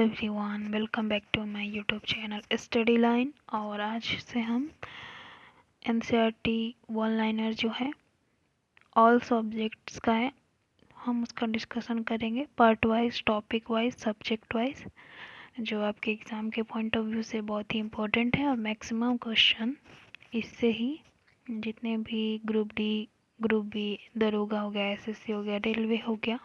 Everyone, welcome back to my YouTube channel Study Line. और आज से हम एनसीईआरटी वन लाइनर जो है ऑल सब्जेक्ट्स का है, हम उसका डिस्कशन करेंगे part wise, topic wise, subject wise, जो आपके एग्ज़ाम के पॉइंट ऑफ व्यू से बहुत ही इम्पोर्टेंट है। और मैक्सिमम क्वेश्चन इससे ही जितने भी ग्रुप डी, ग्रुप बी, दरोगा हो गया, एसएससी हो गया, रेलवे हो गया,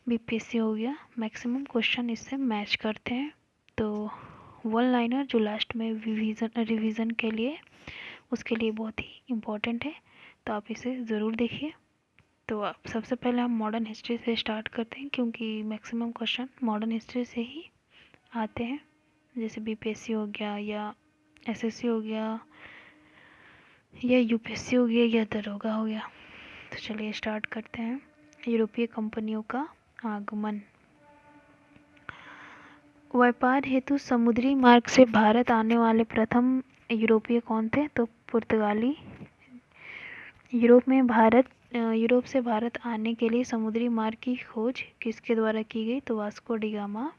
बीपीएससी हो गया, मैक्सिमम क्वेश्चन इससे मैच करते हैं। तो वन लाइनर जो लास्ट में रिवीजन के लिए, उसके लिए बहुत ही इम्पोर्टेंट है, तो आप इसे ज़रूर देखिए। तो अब सबसे पहले हम मॉडर्न हिस्ट्री से स्टार्ट करते हैं, क्योंकि मैक्सिमम क्वेश्चन मॉडर्न हिस्ट्री से ही आते हैं, जैसे बीपीएससी हो गया या एसएससी हो गया या यूपीएससी हो गया या दरोगा हो गया। तो चलिए स्टार्ट करते हैं। यूरोपीय कंपनियों का आगमन। व्यापार हेतु समुद्री मार्ग से भारत आने वाले प्रथम यूरोपीय कौन थे? तो पुर्तगाली। यूरोप से भारत आने के लिए समुद्री मार्ग की खोज किसके द्वारा की गई? तो वास्को डी गामा,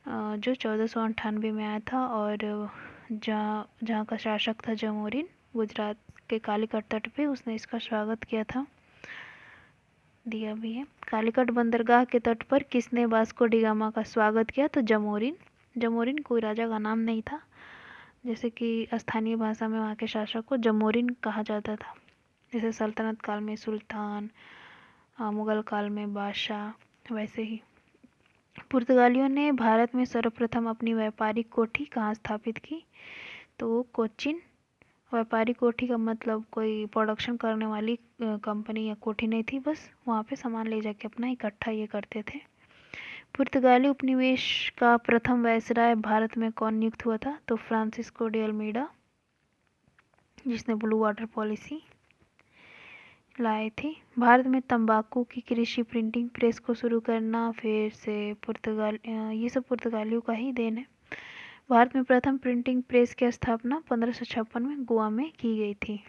जो 1498 में आया था, और जहाँ का शासक था जमोरिन, गुजरात के कालीकट तट पे उसने इसका स्वागत किया था, दिया भी है। कालीकट बंदरगाह के तट पर किसने वास्को डी गामा का स्वागत किया? तो जमोरिन। जमोरिन कोई राजा का नाम नहीं था, जैसे कि स्थानीय भाषा में वहाँ के शासक को जमोरिन कहा जाता था, जैसे सल्तनत काल में सुल्तान, मुगल काल में बादशाह, वैसे ही। पुर्तगालियों ने भारत में सर्वप्रथम अपनी व्यापारिक कोठी कहाँ स्थापित की? तो कोचिन। व्यापारिक कोठी का मतलब कोई प्रोडक्शन करने वाली कंपनी या कोठी नहीं थी, बस वहाँ पे सामान ले जाके अपना इकट्ठा ये करते थे। पुर्तगाली उपनिवेश का प्रथम वायसराय भारत में कौन नियुक्त हुआ था? तो फ्रांसिस्को डी अल्मीडा, जिसने ब्लू वाटर पॉलिसी लाई थी। भारत में तंबाकू की कृषि, प्रिंटिंग प्रेस को शुरू करना फिर से ये सब पुर्तगालियों का ही देन है। भारत में प्रथम प्रिंटिंग प्रेस की स्थापना 1556 में गोवा में की गई थी।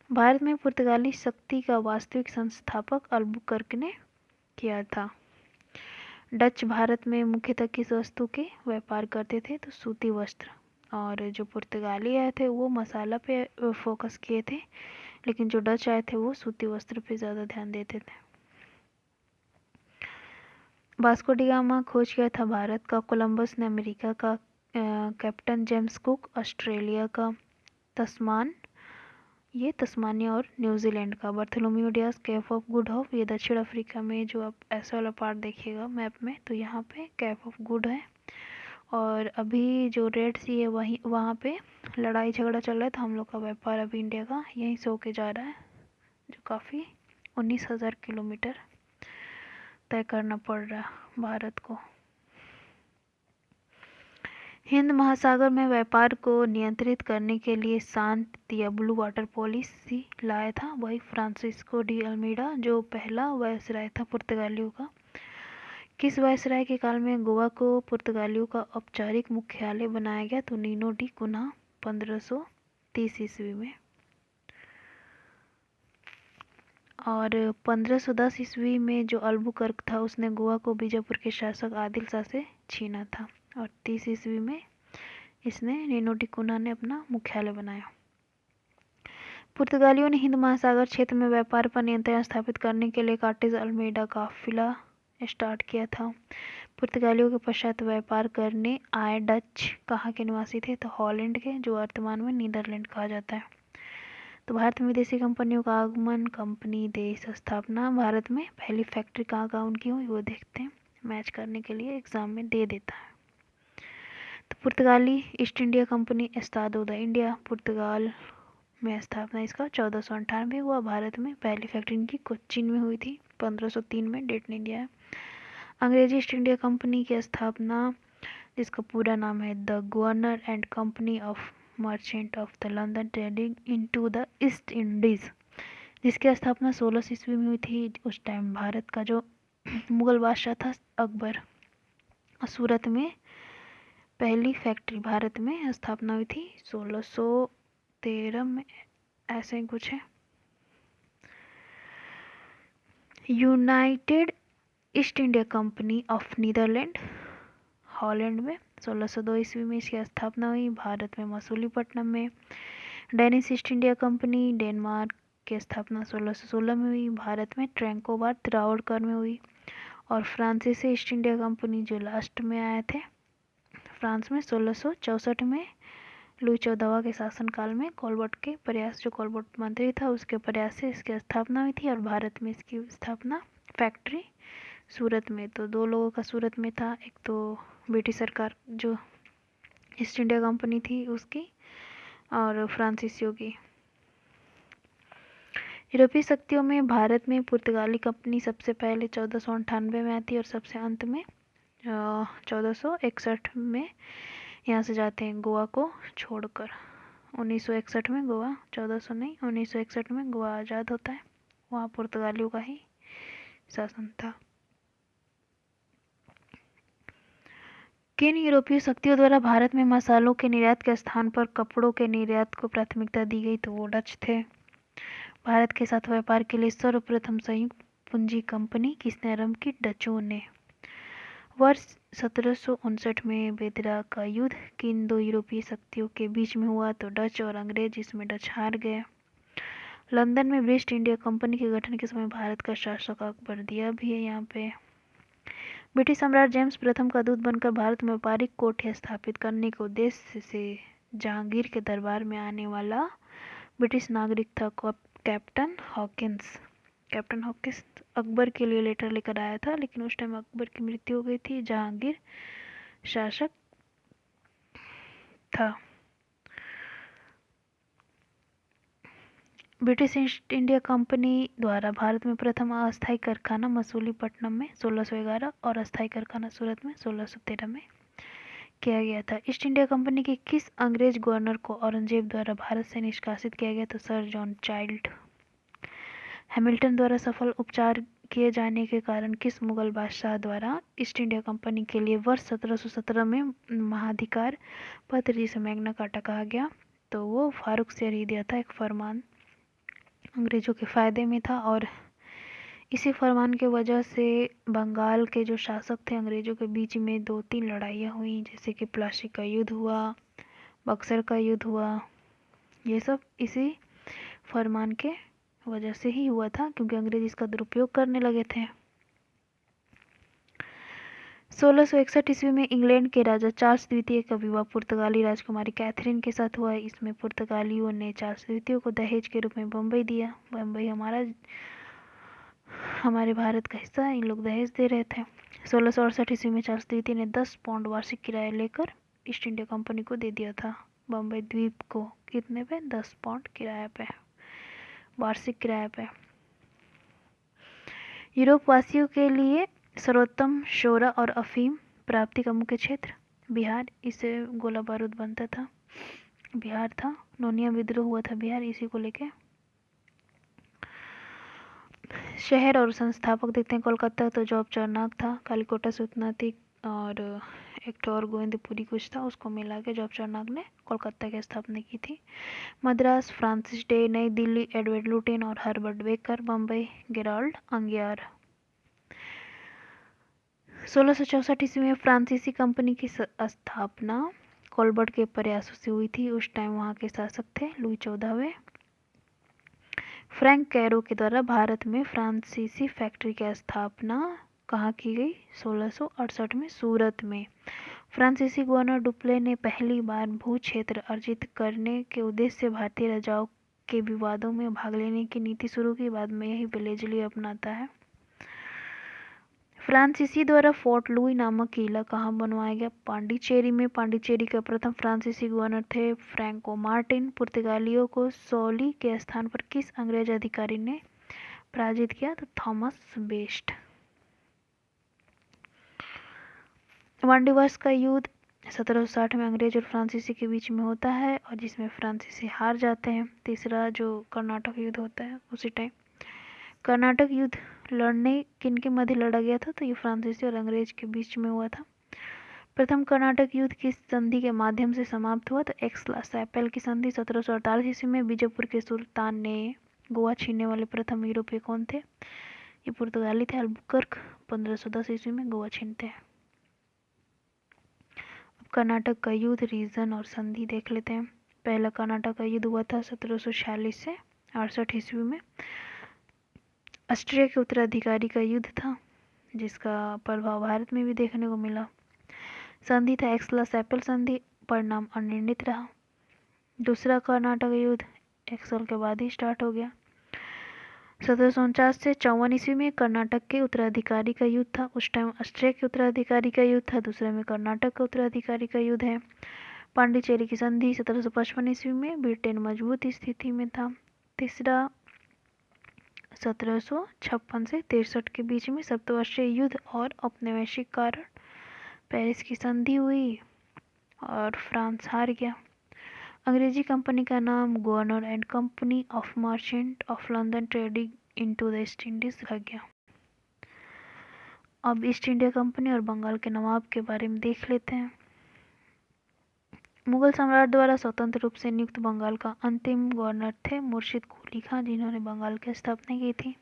भारत में पुर्तगाली शक्ति का वास्तविक संस्थापक अल्बुकर्क ने किया था। डच भारत में मुख्यतः किस वस्तु के व्यापार करते थे? तो सूती वस्त्र। और जो पुर्तगाली आए थे वो मसाला पे फोकस किए थे, लेकिन जो डच आए थे वो सूती वस्त्र पे ज़्यादा ध्यान देते थे। वास्को डी गामा खोज किया था भारत का। कोलंबस ने अमेरिका का। कैप्टन जेम्स कुक ऑस्ट्रेलिया का। ये तस्मानिया और न्यूजीलैंड का। Bartholomew Dias Cape of Good Hope, ये दक्षिण अफ्रीका में, जो आप ऐसा वाला पार्ट देखिएगा मैप में तो यहाँ पे केप ऑफ गुड है। और अभी जो रेड सी है वहाँ पे लड़ाई झगड़ा चल रहा है, तो हम लोग का व्यापार अभी इंडिया का यहीं से होके जा रहा है, जो काफ़ी 19,000 किलोमीटर तय करना पड़ रहा है भारत को। हिंद महासागर में व्यापार को नियंत्रित करने के लिए शांत या ब्लू वाटर पॉलिसी लाया था वही फ्रांसिस्को डी अल्मीडा, जो पहला वायसराय था पुर्तगालियों का। किस वायसराय के काल में गोवा को पुर्तगालियों का औपचारिक मुख्यालय बनाया गया? तो नीनो डी कुन्हा, 1530 ईस्वी में। और 1510 ईस्वी में जो अल्बुकर्क था उसने गोवा को बीजापुर के शासक आदिल शाह से छीना था। और 30 ईस्वी में इसने नीनो डी कुन्हा ने अपना मुख्यालय बनाया। पुर्तगालियों ने हिंद महासागर क्षेत्र में व्यापार पर नियंत्रण स्थापित करने के लिए कार्टेज अल्मेडा काफिला स्टार्ट किया था। पुर्तगालियों के पश्चात व्यापार करने आए डच कहाँ के निवासी थे? तो हॉलैंड के, जो वर्तमान में नीदरलैंड कहा जाता है। तो भारत में विदेशी कंपनियों का आगमन, कंपनी, देश, स्थापना। भारत में पहली फैक्ट्री कहाँ उनकी हुई वो देखते हैं, मैच करने के लिए एग्जाम में दे देता है। तो पुर्तगाली ईस्ट इंडिया कंपनी एस्तादो द इंडिया, पुर्तगाल में स्थापना इसका 1498 हुआ। भारत में पहली फैक्ट्री इनकी कोच्चिन में हुई थी, 1503 में, डेट नहीं दिया है। अंग्रेजी ईस्ट इंडिया कंपनी की स्थापना, जिसका पूरा नाम है the governor and company of merchant of the London trading into the east Indies, जिसकी स्थापना 16 ईस्वी में हुई थी। उस टाइम भारत का जो मुगल बादशाह था अकबर, सूरत में पहली फैक्ट्री भारत में स्थापना हुई थी 1613 में, ऐसे ही कुछ है। United East India Company of Netherland Holland में। 1602 ईस्वी में इसकी स्थापना हुई। भारत में मसूलीपट्टनम में। Danish east India company Denmark की स्थापना 1616 में हुई। भारत में ट्रैंकोबार त्रावणकोर में हुई। और फ्रांसीसी ईस्ट इंडिया कंपनी जो लास्ट में आए थे फ्रांस में 1664 में लुई 14वां के शासनकाल में कोलबर्ट के प्रयास, जो कोलबर्ट मंत्री था उसके प्रयास से इसकी स्थापना हुई थी। और भारत में इसकी स्थापना फैक्ट्री सूरत में, तो दो लोगों का सूरत में था, एक तो ब्रिटिश सरकार जो ईस्ट इंडिया कंपनी थी उसकी और फ्रांसीसियों की। यूरोपीय शक्तियों में भारत में पुर्तगाली कंपनी सबसे पहले 1498 में आती है और सबसे अंत में 1461 में यहाँ से जाते हैं गोवा को छोड़कर। 1961 में गोवा, 1400 नहीं, 1961 में गोवा आज़ाद होता है। वहाँ पुर्तगालियों का ही शासन था। किन यूरोपीय शक्तियों द्वारा भारत में मसालों के निर्यात के स्थान पर कपड़ों के निर्यात को प्राथमिकता दी गई? तो वो डच थे। भारत के साथ व्यापार के लिए सर्वप्रथम संयुक्त पूंजी कंपनी किसने आरंभ की? डचों ने। वर्ष 1759 में बेदरा का युद्ध किन दो यूरोपीय शक्तियों के बीच में हुआ? तो डच और अंग्रेज, जिसमें डच हार गए। लंदन में ईस्ट इंडिया कंपनी के गठन के समय भारत का शासक अकबर दिया भी है यहाँ पे। ब्रिटिश सम्राट जेम्स प्रथम का दूत बनकर भारत में व्यापारिक कोठियाँ स्थापित करने के उद्देश्य से जहांगीर के दरबार में आने वाला ब्रिटिश नागरिक था captain Hawkins. Captain Hawkins Akbar के लिए लेटर लेकर आया था, लेकिन उस टाइम अकबर की मृत्यु हो गई थी, जहांगीर शासक था। ब्रिटिश ईस्ट इंडिया कंपनी द्वारा भारत में प्रथम अस्थायी कारखाना मसूलीपट्टनम में 1611 और अस्थायी कारखाना सूरत में 1613 में किया गया था। ईस्ट इंडिया कंपनी के किस अंग्रेज गवर्नर को औरंगजेब द्वारा भारत से निष्कासित किया गया? तो सर जॉन चाइल्ड। हैमिल्टन द्वारा सफल उपचार किए जाने के कारण किस मुगल बादशाह द्वारा ईस्ट इंडिया कंपनी के लिए वर्ष 1717 में महाधिकार पत्र, जिसे मैग्ना कार्टा कहा गया, तो वो फारूक से दिया था। एक फरमान अंग्रेजों के फायदे में था और इसी फरमान के वजह से बंगाल के जो शासक थे अंग्रेजों के बीच में 2-3 लड़ाइयाँ हुई, जैसे कि प्लासी का युद्ध हुआ, बक्सर का युद्ध हुआ। ये सब इसी फरमान के वजह से ही हुआ था, क्योंकि अंग्रेज इसका दुरुपयोग करने लगे थे। 1661 ईस्वी में इंग्लैंड के राजा चार्ल्स द्वितीय का विवाह पुर्तगाली राजकुमारी कैथरीन के साथ हुआ। इसमें पुर्तगालियों ने चार्ल्स द्वितीय को दहेज के रूप में बम्बई दिया। बम्बई हमारे भारत का हिस्सा है, इन लोग दहेज दे रहे थे। 1668 ईस्वी में चार्ल्स द्वितीय ने 10 पाउंड वार्षिक किराया लेकर ईस्ट इंडिया कंपनी को दे दिया था बम्बई द्वीप को। कितने पे? 10 पाउंड किराया पे, वार्षिक किराया पे। यूरोप वासियों के लिए सर्वोत्तम शोरा और अफीम प्राप्ति का मुख्य क्षेत्र बिहार। इससे गोला बारूद बनता था, बिहार था। नोनिया विद्रोह हुआ था बिहार, इसी को लेके। शहर और संस्थापक देखते हैं। कोलकाता तो जॉब चार्नाक था। कालीकोटा से उतना थी और एक तो और गोविंदपुरी कुछ था, उसको मिला के जॉब चार्नाक ने कोलकाता की स्थापना की थी। मद्रास फ्रांसिस डे, नई दिल्ली एडवर्ड लुटिन और हर्बर्ट बेकर, बम्बई गेराल्ड अंगियार। 1664 ईस्वी में फ्रांसीसी कंपनी की स्थापना कोलबर्ट के प्रयासों से हुई थी। उस टाइम वहाँ के शासक थे लुई 14वें। फ्रैंक कैरो के द्वारा भारत में फ्रांसीसी फैक्ट्री की स्थापना कहाँ की गई? 1668 में सूरत में। फ्रांसीसी गवर्नर डुप्ले ने पहली बार भू क्षेत्र अर्जित करने के उद्देश्य से भारतीय राजाओं के विवादों में भाग लेने की नीति शुरू की। बाद में यही वेलेज़ली अपनाता है। फ्रांसीसी द्वारा फोर्ट लुई नामक किला कहाँ बनवाया गया? पांडिचेरी में। पांडिचेरी के प्रथम फ्रांसीसी गवर्नर थे फ्रैंको मार्टिन। पुर्तगालियों को सोली के स्थान पर किस अंग्रेज अधिकारी ने पराजित किया? तो थॉमस बेस्ट। वांडीवर्स का युद्ध 1760 में अंग्रेज और फ्रांसीसी के बीच में होता है और जिसमें फ्रांसीसी हार जाते हैं। तीसरा जो कर्नाटक युद्ध होता है उसी टाइम। कर्नाटक युद्ध लड़ने किन के मध्य लड़ा गया था? तो ये फ्रांसीसी और अंग्रेज के बीच में हुआ था। प्रथम कर्नाटक युद्ध किस संधि के माध्यम से समाप्त हुआ? तो एक्स-ला-सैपेल की संधि। 1748 ईस्वी में बीजापुर के सुल्तान ने गोवा छीनने वाले प्रथम यूरोपीय कौन थे? ये पुर्तगाली थे, अल्बुकर्क। 1510 ईस्वी में गोवा छीनते हैं। कर्नाटक का युद्ध, रीजन और संधि देख लेते हैं। पहला कर्नाटक का युद्ध हुआ था 1746 से 68 ईस्वी में। ऑस्ट्रिया के उत्तराधिकारी का युद्ध था, जिसका प्रभाव भारत में भी देखने को मिला। संधि था एक्सला-सैपल संधि, परिणाम अनिर्णित रहा। दूसरा कर्नाटक युद्ध 1 साल के बाद ही स्टार्ट हो गया। 1749 से 54 ईस्वी में कर्नाटक के उत्तराधिकारी का युद्ध था। उस टाइम ऑस्ट्रिया के उत्तराधिकारी का युद्ध था, दूसरे में कर्नाटक का उत्तराधिकारी का युद्ध है। पांडिचेरी की संधि 1755 ईस्वी में, ब्रिटेन मजबूत स्थिति में था। तीसरा 1756 से 63 के बीच में सप्तवर्षीय युद्ध और औपनिवेशिक कारण पेरिस की संधि हुई और फ्रांस हार गया। अंग्रेजी कंपनी का नाम governor and company of merchant of London trading into the east Indies रख गया। अब ईस्ट इंडिया कंपनी और बंगाल के नवाब के बारे में देख लेते हैं। मुगल सम्राट द्वारा स्वतंत्र रूप से नियुक्त बंगाल का अंतिम गवर्नर थे मुर्शिद कुली खां, जिन्होंने बंगाल की स्थापना की थी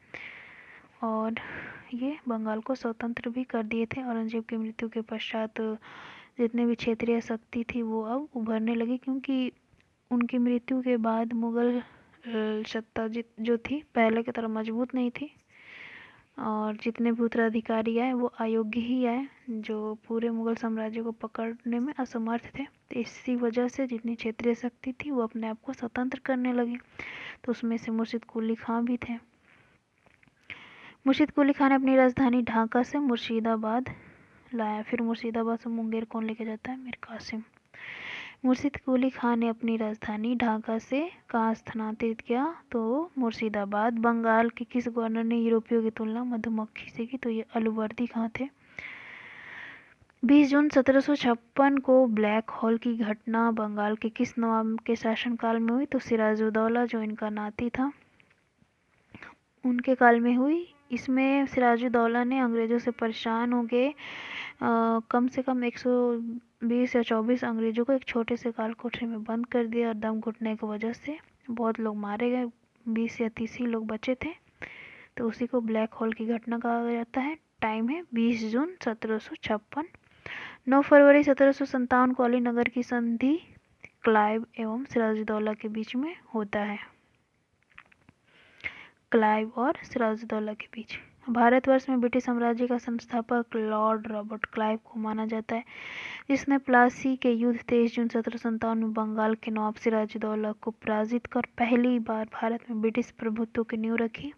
और ये बंगाल को स्वतंत्र भी कर दिए थे। औरंगजेब की मृत्यु के पश्चात जितने भी क्षेत्रीय शक्ति थी वो अब उभरने लगी, क्योंकि उनकी मृत्यु के बाद मुगल सत्ता जो थी पहले की तरह मजबूत नहीं थी और जितने भी उत्तराधिकारी आए वो अयोग्य ही आए, जो पूरे मुगल साम्राज्य को पकड़ने में असमर्थ थे। तो इसी वजह से जितनी क्षेत्रीय शक्ति थी वो अपने आप को स्वतंत्र करने लगी, तो उसमें से मुर्शिद कुली खां भी थे। मुर्शिद कुली खां ने अपनी राजधानी ढाका से मुर्शिदाबाद लाया। फिर मुर्शिदाबाद से मुंगेर कौन लेके जाता है? मीर कासिम। मुर्शिद कुली खां ने अपनी राजधानी ढाका से कहाँ स्थानांतरित किया? तो मुर्शिदाबाद। बंगाल के किस गवर्नर ने यूरोपियों की तुलना मधुमक्खी से की? तो ये अलूवर्दी खां थे। 20 जून 1756 को ब्लैक होल की घटना बंगाल के किस नवाब के शासनकाल में हुई? तो सिराजुद्दौला, जो इनका नाती था, उनके काल में हुई। इसमें सिराजुद्दौला ने अंग्रेजों से परेशान हो गए कम से कम 120 या 24 अंग्रेजों को एक छोटे से काल कोठरी में बंद कर दिया और दम घुटने की वजह से बहुत लोग मारे गए, 20 या 30 ही लोग बचे थे। तो उसी को ब्लैक होल की घटना कहा जाता है। टाइम है 20 जून 1756। 9 फरवरी 1757 को अलीनगर की संधि क्लाइव एवं सिराजुद्दौला के बीच में होता है। क्लाइव और सिराजुद्दौला के बीच। भारतवर्ष में ब्रिटिश साम्राज्य का संस्थापक लॉर्ड रॉबर्ट क्लाइव को माना जाता है, जिसने प्लासी के युद्ध 23 जून 1757 में बंगाल के नवाब सिराजुद्दौला को पराजित कर पहली बार भारत में ब्रिटिश प्रभुत्व की नींव रखी।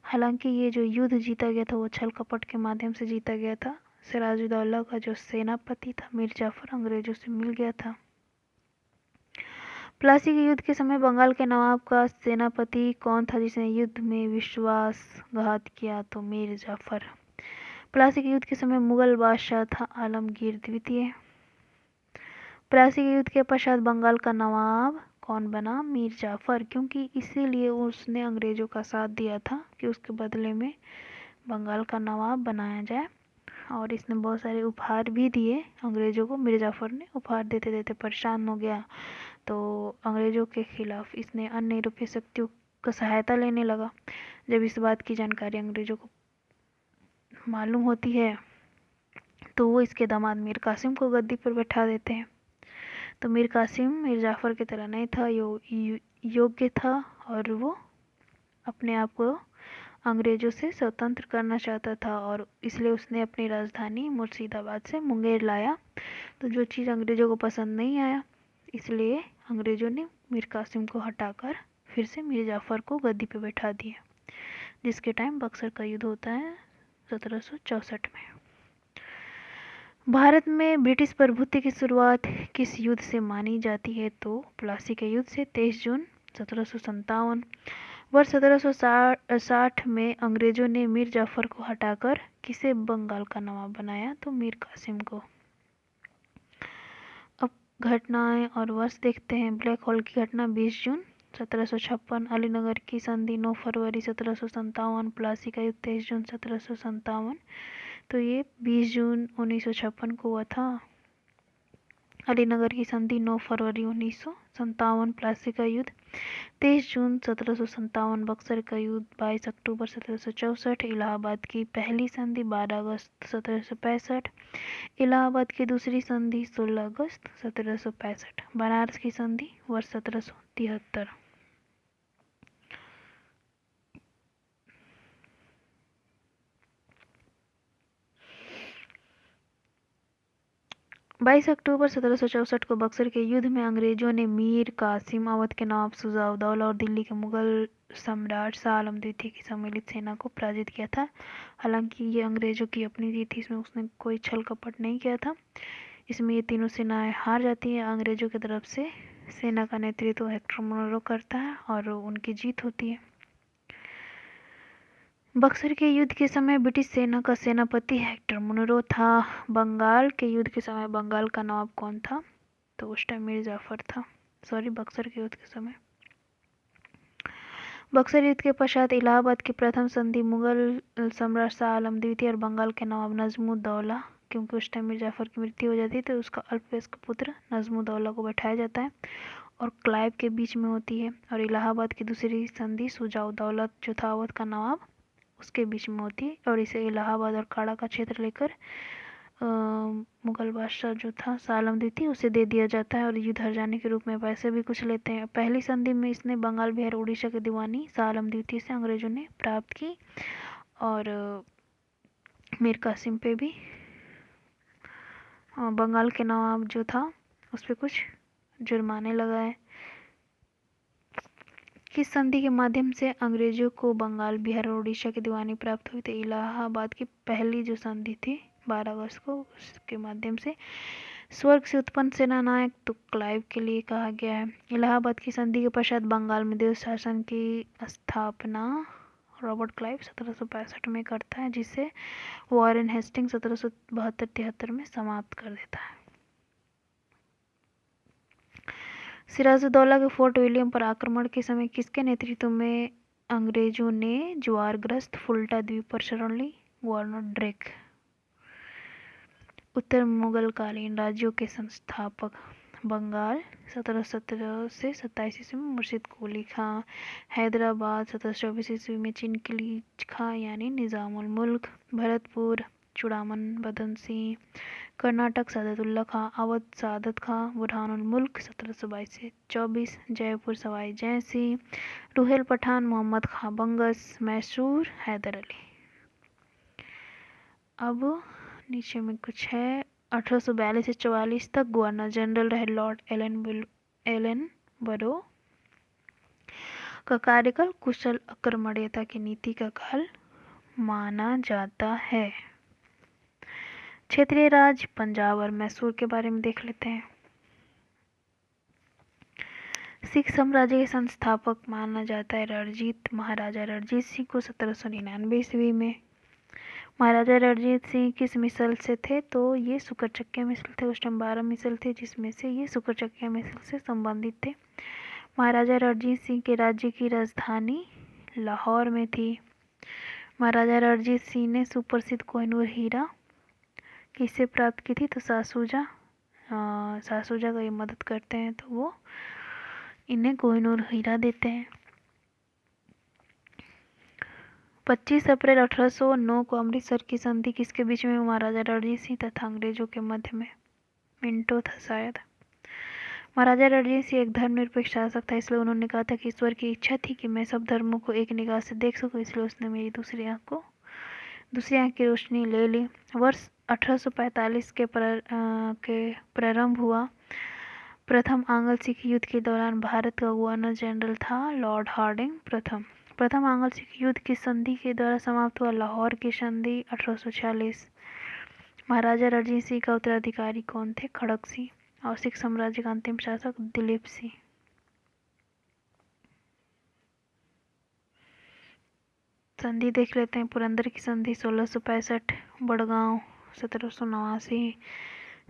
हालांकि ये जो युद्ध जीता गया था वो छल कपट के माध्यम से जीता गया था। सिराजुद्दौला का जो सेनापति था मीर जाफर अंग्रेजों से मिल गया था। प्लासी के युद्ध के समय बंगाल के नवाब का सेनापति कौन था जिसने युद्ध में विश्वासघात किया? तो मीर जाफर। प्लासी के युद्ध के समय मुगल बादशाह था आलमगीर द्वितीय। प्लासी के युद्ध के पश्चात बंगाल का नवाब कौन बना? मीर जाफर, क्योंकि इसीलिए उसने अंग्रेजों का साथ दिया था कि उसके बदले में बंगाल का नवाब बनाया जाए, और इसने बहुत सारे उपहार भी दिए अंग्रेजों को। मीर जाफर ने उपहार देते देते परेशान हो गया, तो अंग्रेजों के खिलाफ इसने अन्य यूरोपीय शक्तियों का सहायता लेने लगा। जब इस बात की जानकारी अंग्रेजों को मालूम होती है तो वो इसके दामाद मीर कासिम को गद्दी पर बैठा देते हैं। तो मीर कासिम मीर जाफर की तरह नहीं था, योग्य था और वो अपने आप को अंग्रेजों से स्वतंत्र करना चाहता था, और इसलिए उसने अपनी राजधानी मुर्शिदाबाद से मुंगेर लाया। तो जो चीज़ अंग्रेजों को पसंद नहीं आया, इसलिए अंग्रेजों ने मीर कासिम को हटाकर फिर से मीर जाफर को गद्दी पे बैठा दिया, जिसके टाइम बक्सर का युद्ध होता है 1764 में। भारत में ब्रिटिश प्रभुत्व की शुरुआत किस युद्ध से मानी जाती है? तो प्लासी के युद्ध से 23 जून 1757। वर्ष 1760 में अंग्रेजों ने मीर जाफर को हटाकर किसे बंगाल का नवाब बनाया? तो मीर कासिम को। अब घटनाएं और वर्ष देखते हैं। ब्लैक होल की घटना 20 जून 1756, अलीनगर की संधि 9 फरवरी 1757, प्लासी का युद्ध 23 जून 1757। तो ये 20 जून 1956 को हुआ था। अलीनगर की संधि 9 फरवरी 1957, प्लासी का युद्ध 23 जून 1757, बक्सर का युद्ध 22 अक्टूबर 1764, इलाहाबाद की पहली संधि 12 अगस्त 1765, इलाहाबाद की दूसरी संधि 16 अगस्त 1765, बनारस की संधि वर्ष 1773। 22 अक्टूबर 1764 को बक्सर के युद्ध में अंग्रेजों ने मीर कासिम अवध के नवाब शुजा-उद-दौला और दिल्ली के मुगल सम्राट शाह आलम द्वितीय की सम्मिलित सेना को पराजित किया था। हालांकि ये अंग्रेजों की अपनी जीत थी, इसमें उसने कोई छल कपट नहीं किया था। इसमें ये तीनों सेनाएं हार जाती हैं। अंग्रेजों की तरफ से सेना का नेतृत्व हेक्टर मुनरो करता है और उनकी जीत होती है। बक्सर के युद्ध के समय ब्रिटिश सेना का सेनापति हेक्टर मुनरो था। बंगाल के युद्ध के समय बंगाल का नवाब कौन था? तो उस टाइम मीर जाफर था। बक्सर के युद्ध के समय। बक्सर युद्ध के पश्चात इलाहाबाद की प्रथम संधि मुगल सम्राट शाह आलम द्वितीय और बंगाल के नवाब नजमुद्दौला, क्योंकि उस टाइम मीर जाफर की मृत्यु हो जाती है तो उसका अल्पवयस्क पुत्र नजमुद्दौला को बैठाया जाता है और क्लाइव के बीच में होती है। और इलाहाबाद की दूसरी संधि शुजा-उद-दौला जो था अवध का नवाब, उसके बीच में होती है और इसे इलाहाबाद और काड़ा का क्षेत्र लेकर मुगल बादशाह जो था शाह आलम द्वितीय उसे दे दिया जाता है और युद्ध हार जाने के रूप में पैसे भी कुछ लेते हैं। पहली संधि में इसने बंगाल, बिहार, उड़ीसा की दीवानी शाह आलम द्वितीय से अंग्रेजों ने प्राप्त की और मीर कासिम पे भी बंगाल के नवाब जो था उस पर कुछ जुर्माने लगाए। किस संधि के माध्यम से अंग्रेजों को बंगाल, बिहार और उड़ीसा की दीवानी प्राप्त हुई थी? इलाहाबाद की पहली जो संधि थी 12 अगस्त को, उसके माध्यम से। स्वर्ग से उत्पन्न सेनानायक तो क्लाइव के लिए कहा गया है। इलाहाबाद की संधि के पश्चात बंगाल में देव शासन की स्थापना रॉबर्ट क्लाइव 1765 में करता है, जिसे वॉरेन हेस्टिंग 1772-73 में समाप्त कर देता है। सिराजुद्दौला के फोर्ट विलियम पर आक्रमण के समय किसके नेतृत्व में अंग्रेजों ने ज्वारग्रस्त फुल्टा द्वीप पर शरण ली? Governor Drake. उत्तर मुगल कालीन राज्यों के संस्थापक बंगाल 1717 से 27 ईस्वी में मुर्शिद कुली खां, हैदराबाद 1724 ईस्वी में चिनकिली खां यानी निज़ामुल मुल्क, भरतपुर चूड़ामन बदन सिंह, कर्नाटक सादतुल्ला खां, अवध सादत खां, बुरहानुल मुल्क 1722 से 24, जयपुर सवाई जय सिंह, रुहेल पठान, मोहम्मद खां बंगस, मैसूर हैदर अली। अब नीचे में कुछ है। 1842 से 44 तक गवर्नर जनरल रहे लॉर्ड एलन बरो का कार्यकाल कुशल अकर्मण्यता की नीति का काल माना जाता है। क्षेत्रीय राज पंजाब और मैसूर के बारे में देख लेते हैं। सिख साम्राज्य के संस्थापक माना जाता है रणजीत महाराजा रणजीत सिंह को 1799 ईस्वी में। महाराजा रणजीत सिंह किस मिसल से थे? तो ये सुकरचक्किया मिसल थे। उस टाइम 12 मिसल थे जिसमें से ये सुकरचक्किया मिसल से संबंधित थे। महाराजा रणजीत सिंह के राज्य की राजधानी लाहौर में थी। महाराजा रणजीत सिंह ने सुप्रसिद्ध कोहिनूर हीरा किससे प्राप्त की थी? तो सासूजा का ये मदद करते हैं तो वो इन्हें कोहिनूर हीरा देते हैं। 25 अप्रैल 1809 को अमृतसर की संधि किसके बीच में? महाराजा रणजीत सिंह तथा अंग्रेजों के मध्य में। मिंटो था शायद। महाराजा रणजीत सिंह एक धर्मनिरपेक्ष शासक था, इसलिए उन्होंने कहा था कि ईश्वर की इच्छा थी कि मैं सब धर्मों को एक निगाह से देख सकूं, इसलिए उसने मेरी दूसरी आंख की रोशनी ले ली। वर्ष 1845 के प्रारंभ हुआ प्रथम आंग्ल सिख युद्ध के दौरान भारत का गवर्नर जनरल था लॉर्ड हार्डिंग प्रथम आंग्ल सिख युद्ध की संधि के द्वारा समाप्त हुआ। लाहौर की संधि 1846। महाराजा रणजीत सिंह का उत्तराधिकारी कौन थे? खड़क सिंह। और सिख साम्राज्य का अंतिम शासक दिलीप सिंह। संधि देख लेते हैं। पुरंदर की संधि 1665, बड़गांव 1789,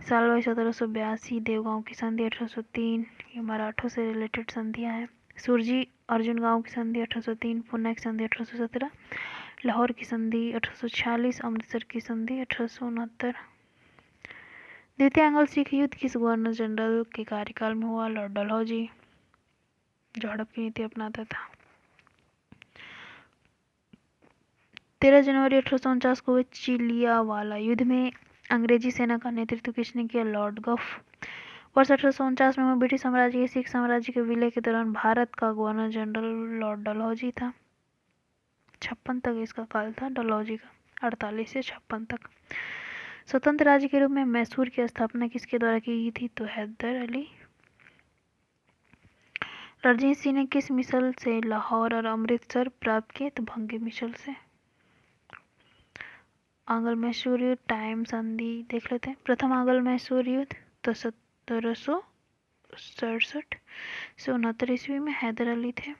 सालवाई 1782, देवगांव की संधि 1803। ये मराठों से रिलेटेड संधियां हैं। सुरजी अर्जुन गांव की संधि 1803, पूना की संधि 1817, लाहौर की संधि 1846, अमृतसर की संधि 1869। द्वितीय एंग्लो सिख युद्ध किस गवर्नर जनरल के कार्यकाल में हुआ? लॉर्ड डलहौजी, जो हड़प की नीति अपनाता था। 13 जनवरी 1849 को हुए चिलियावाला युद्ध में अंग्रेजी सेना का नेतृत्व किसने किया? लॉर्ड गफ। वर्ष 1849 में हुए ब्रिटिश साम्राज्य के सिख साम्राज्य के विलय के दौरान भारत का गवर्नर जनरल लॉर्ड डलहौजी था। 56 तक इसका काल था डलहौजी का, 48 से 56 तक। स्वतंत्र राज्य के रूप में मैसूर की स्थापना किसके द्वारा की गई थी? तो हैदर अली। रणजीत सिंह ने किस मिसल से लाहौर और अमृतसर प्राप्त किए? तो भंगी मिसल से। आंग्ल मैसूर युद्ध, टाइम संधि देख लेते हैं। प्रथम आंग्ल मैसूर युद्ध तो 1767 से 69 ईस्वी में हैदर अली थे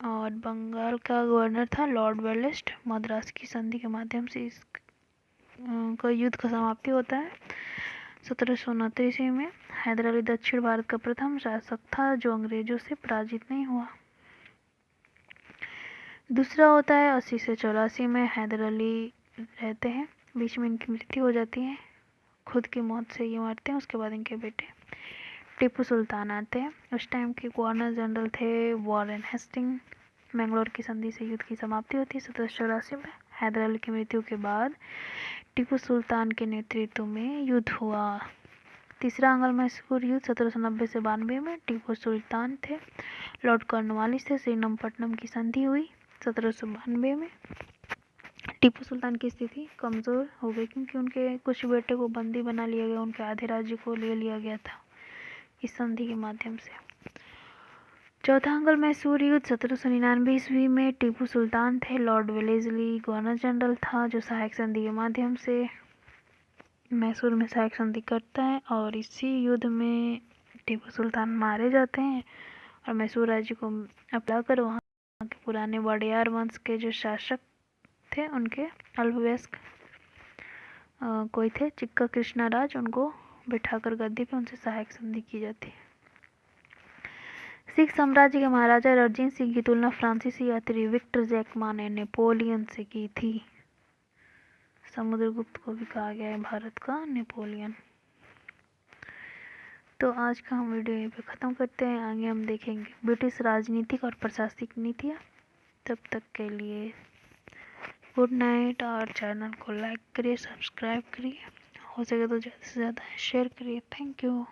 और बंगाल का गवर्नर था लॉर्ड वेलेस्ली। मद्रास की संधि के माध्यम से इस युद्ध का समाप्ति होता है 1769 ईस्वी में। हैदर अली दक्षिण भारत का प्रथम शासक था जो अंग्रेजों से पराजित नहीं हुआ। दूसरा होता है 80 से 84 में हैदर अली रहते हैं, बीच में इनकी मृत्यु हो जाती है, खुद की मौत से ये मरते हैं। उसके बाद इनके बेटे टीपू सुल्तान आते हैं। उस टाइम के गवर्नर जनरल थे वॉरेन हेस्टिंग। मैंगलोर की संधि से युद्ध की समाप्ति होती है 1784 में। हैदर अली की मृत्यु के बाद टीपू सुल्तान के नेतृत्व में युद्ध हुआ। तीसरा आंग्ल मैसूर युद्ध 1790 से 92 में। टीपू सुल्तान थे, लॉर्ड कॉर्नवालिस थे, श्रीरंगपट्टनम की संधि हुई 1792 में। टीपू सुल्तान की स्थिति कमज़ोर हो गई क्योंकि उनके कुछ बेटे को बंदी बना लिया गया, उनके आधे राज्य को ले लिया गया था इस संधि के माध्यम से। चौथा आंग्ल मैसूर युद्ध 1799 ईस्वी में। टीपू सुल्तान थे, लॉर्ड वेलेस्ली गवर्नर जनरल था जो सहायक संधि के माध्यम से मैसूर में सहायक संधि करता है और इसी युद्ध में टीपू सुल्तान मारे जाते हैं और मैसूर राज्य को अपनाकर वहाँ के पुराने वड़यार वंश के जो शासक थे उनके अल्पवयस्क कोई थे चिक्का कृष्णा राज, उनको बिठाकर गद्दी पे उनसे सहायक संधि की जाती है। सिख साम्राज्य के महाराजा रणजीत सिंह की तुलना फ्रांसीसी यात्री विक्टर जैकमा ने नेपोलियन से की थी। समुद्रगुप्त को भी कहा गया है भारत का नेपोलियन। तो आज का हम वीडियो यहीं पे ख़त्म करते हैं। आगे हम देखेंगे ब्रिटिश राजनीतिक और प्रशासनिक नीतियाँ। तब तक के लिए गुड नाइट और चैनल को लाइक करिए, सब्सक्राइब करिए, हो सके तो ज़्यादा से ज़्यादा शेयर करिए। Thank you.